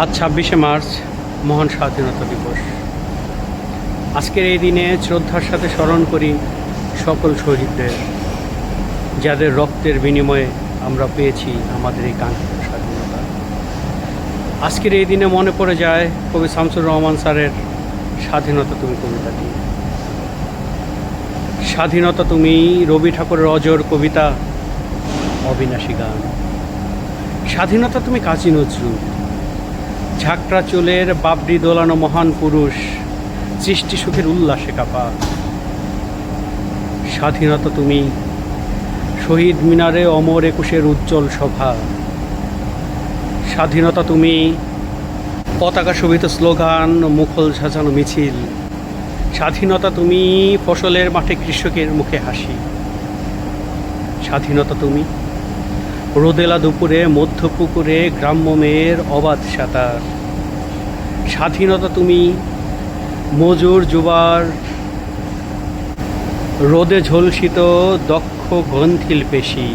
আজ ২৬শে মার্চ মহান স্বাধীনতা দিবস। আজকের এই দিনে শ্রদ্ধার সাথে স্মরণ করি সকল শহীদদের, যাদের রক্তের বিনিময়ে আমরা পেয়েছি আমাদের এই কাঙ্ক্ষিত স্বাধীনতা। আজকের এই দিনে মনে পড়ে যায় কবি শামসুর রহমান স্যারের স্বাধীনতা তুমি কবিতাটি। স্বাধীনতা তুমি রবি ঠাকুরের অজর কবিতা, অবিনাশী গান। স্বাধীনতা তুমি কাজী নজরুল, ঝাঁকড়া চুলের বাবরি দোলানো মহান পুরুষ, সৃষ্টি সুখের উল্লাসে কাপা। স্বাধীনতা তুমি শহীদ মিনারে অমর একুশের উজ্জ্বল সভা। স্বাধীনতা তুমি পতাকা শোভিত স্লোগান, মুখল সাজানো মিছিল। স্বাধীনতা তুমি ফসলের মাঠে কৃষকের মুখে হাসি। স্বাধীনতা তুমি রোদেলা দুপুরে মধ্যপুকুরে গ্রাম্য মেয়ের অবাধ সাঁতার। স্বাধীনতা তুমি মজুর যুবার রোদে ঝলসিত দক্ষ গ্রন্থিল পেশি।